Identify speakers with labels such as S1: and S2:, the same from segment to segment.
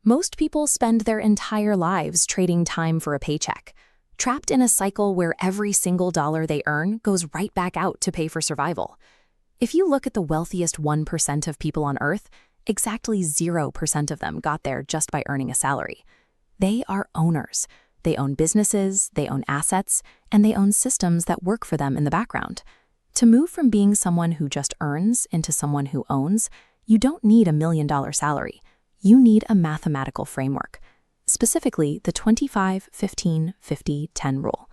S1: Most people spend their entire lives trading time for a paycheck, trapped in a cycle where every single dollar they earn goes right back out to pay for survival. If you look at the wealthiest 1% of people on Earth, exactly 0% of them got there just by earning a salary. They are owners. They own businesses, they own assets, and they own systems that work for them in the background. To move from being someone who just earns into someone who owns, you don't need $1 million salary. You need a mathematical framework, specifically the 25-15-50-10 rule.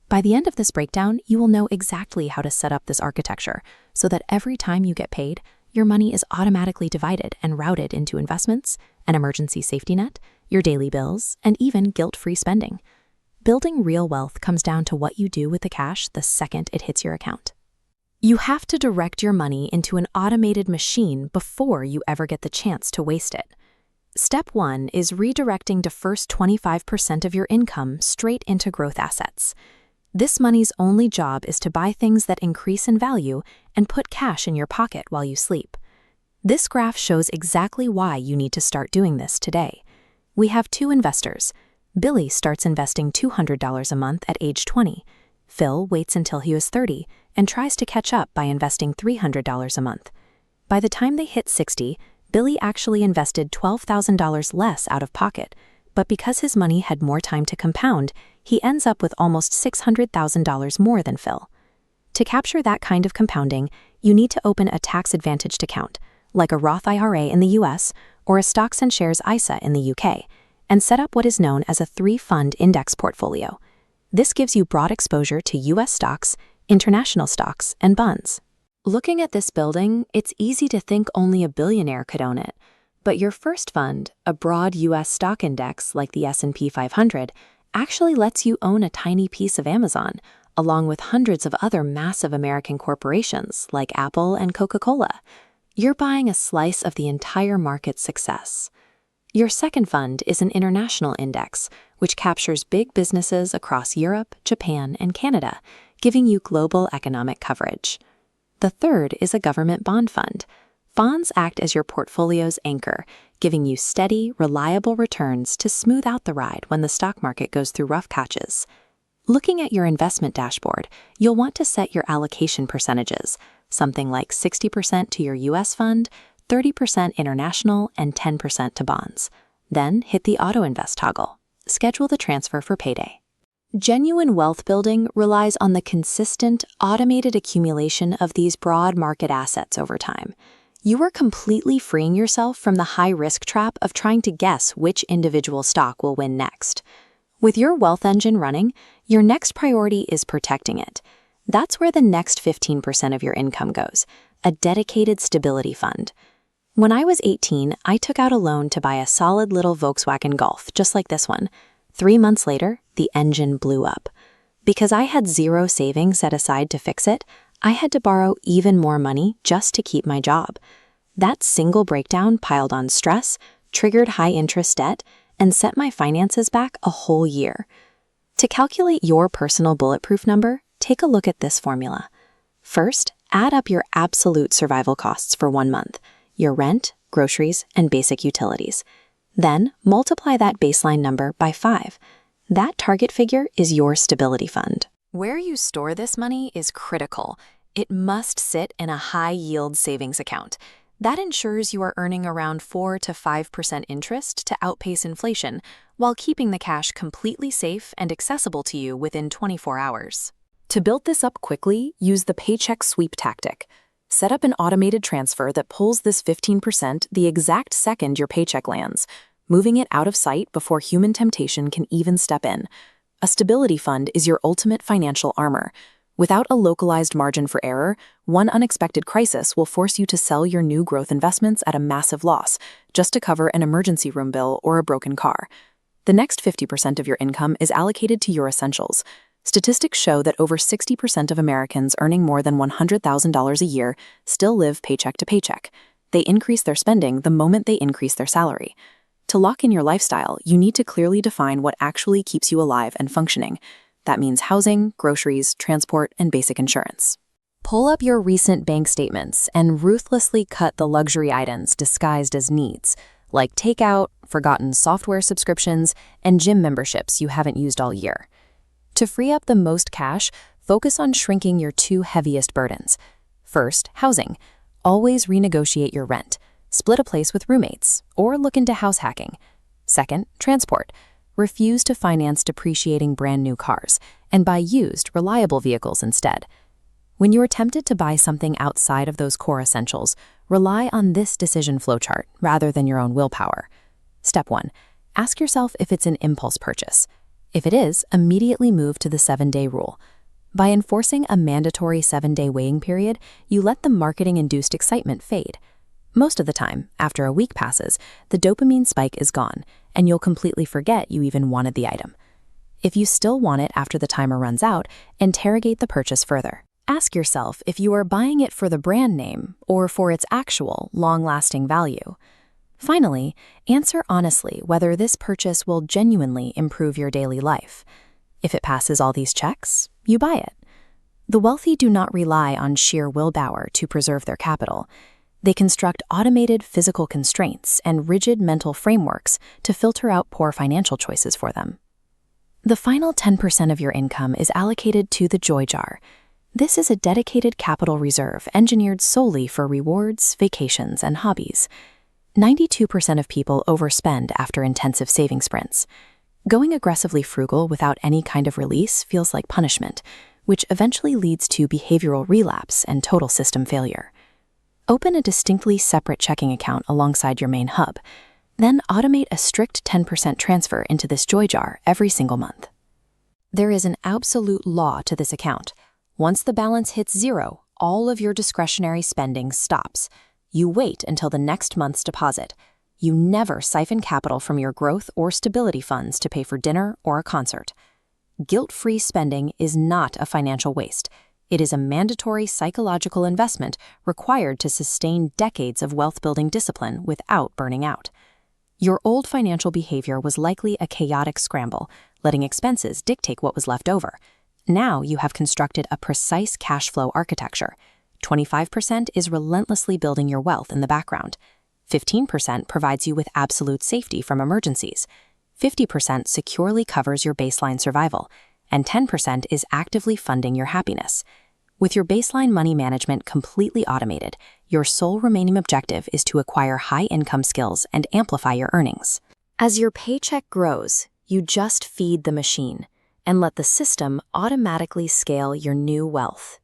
S1: By the end of this breakdown, you will know exactly how to set up this architecture so that every time you get paid, your money is automatically divided and routed into investments, an emergency safety net, your daily bills, and even guilt-free spending. Building real wealth comes down to what you do with the cash the second it hits your account. You have to direct your money into an automated machine before you ever get the chance to waste it. Step 1 is redirecting the first 25% of your income straight into growth assets. This money's only job is to buy things that increase in value and put cash in your pocket while you sleep. This graph shows exactly why you need to start doing this today. We have two investors. Billy starts investing $200 a month at age 20. Phil waits until he was 30 and tries to catch up by investing $300 a month. By the time they hit 60, Billy actually invested $12,000 less out of pocket, but because his money had more time to compound, he ends up with almost $600,000 more than Phil. To capture that kind of compounding, you need to open a tax-advantaged account, like a Roth IRA in the US or a stocks and shares ISA in the UK, and set up what is known as a 3-fund index portfolio. This gives you broad exposure to US stocks, international stocks, and bonds. Looking at this building, it's easy to think only a billionaire could own it. But your first fund, a broad US stock index like the S&P 500, actually lets you own a tiny piece of Amazon, along with hundreds of other massive American corporations like Apple and Coca-Cola. You're buying a slice of the entire market's success. Your second fund is an international index, which captures big businesses across Europe, Japan, and Canada, giving you global economic coverage. The third is a government bond fund. Bonds act as your portfolio's anchor, giving you steady, reliable returns to smooth out the ride when the stock market goes through rough patches. Looking at your investment dashboard, you'll want to set your allocation percentages, something like 60% to your US fund, 30% international, and 10% to bonds. Then hit the auto-invest toggle. Schedule the transfer for payday. Genuine wealth building relies on the consistent, automated accumulation of these broad market assets over time. You are completely freeing yourself from the high-risk trap of trying to guess which individual stock will win next. With your wealth engine running, your next priority is protecting it. That's where the next 15% of your income goes, a dedicated stability fund. When I was 18, I took out a loan to buy a solid little Volkswagen Golf, just like this one. 3 months later, the engine blew up. Because I had zero savings set aside to fix it, I had to borrow even more money just to keep my job. That single breakdown piled on stress, triggered high-interest debt, and set my finances back a whole year. To calculate your personal bulletproof number, take a look at this formula. First, add up your absolute survival costs for 1 month, your rent, groceries, and basic utilities. Then, multiply that baseline number by 5. That target figure is your stability fund. Where you store this money is critical. It must sit in a high-yield savings account. That ensures you are earning around 4 to 5% interest to outpace inflation, while keeping the cash completely safe and accessible to you within 24 hours. To build this up quickly, use the paycheck sweep tactic. Set up an automated transfer that pulls this 15% the exact second your paycheck lands, moving it out of sight before human temptation can even step in. A stability fund is your ultimate financial armor. Without a localized margin for error, one unexpected crisis will force you to sell your new growth investments at a massive loss just to cover an emergency room bill or a broken car. The next 50% of your income is allocated to your essentials. Statistics show that over 60% of Americans earning more than $100,000 a year still live paycheck to paycheck. They increase their spending the moment they increase their salary. To lock in your lifestyle, you need to clearly define what actually keeps you alive and functioning. That means housing, groceries, transport, and basic insurance. Pull up your recent bank statements and ruthlessly cut the luxury items disguised as needs, like takeout, forgotten software subscriptions, and gym memberships you haven't used all year. To free up the most cash, focus on shrinking your two heaviest burdens. First, housing. Always renegotiate your rent, split a place with roommates, or look into house hacking. Second, transport. Refuse to finance depreciating brand new cars and buy used, reliable vehicles instead. When you are tempted to buy something outside of those core essentials, rely on this decision flowchart rather than your own willpower. Step 1. Ask yourself if it's an impulse purchase. If it is, immediately move to the 7-day rule. By enforcing a mandatory 7-day waiting period, you let the marketing-induced excitement fade. Most of the time, after a week passes, the dopamine spike is gone, and you'll completely forget you even wanted the item. If you still want it after the timer runs out, interrogate the purchase further. Ask yourself if you are buying it for the brand name or for its actual, long-lasting value. Finally, answer honestly whether this purchase will genuinely improve your daily life. If it passes all these checks, you buy it. The wealthy do not rely on sheer willpower to preserve their capital. They construct automated physical constraints and rigid mental frameworks to filter out poor financial choices for them. The final 10% of your income is allocated to the joy jar. This is a dedicated capital reserve engineered solely for rewards, vacations, and hobbies. 92% of people overspend after intensive saving sprints. Going aggressively frugal without any kind of release feels like punishment, which eventually leads to behavioral relapse and total system failure. Open a distinctly separate checking account alongside your main hub. Then automate a strict 10% transfer into this joy jar every single month. There is an absolute law to this account. Once the balance hits zero, all of your discretionary spending stops. You wait until the next month's deposit. You never siphon capital from your growth or stability funds to pay for dinner or a concert. Guilt-free spending is not a financial waste. It is a mandatory psychological investment required to sustain decades of wealth-building discipline without burning out. Your old financial behavior was likely a chaotic scramble, letting expenses dictate what was left over. Now you have constructed a precise cash flow architecture. 25% is relentlessly building your wealth in the background. 15% provides you with absolute safety from emergencies. 50% securely covers your baseline survival. And 10% is actively funding your happiness. With your baseline money management completely automated, your sole remaining objective is to acquire high-income skills and amplify your earnings. As your paycheck grows, you just feed the machine and let the system automatically scale your new wealth.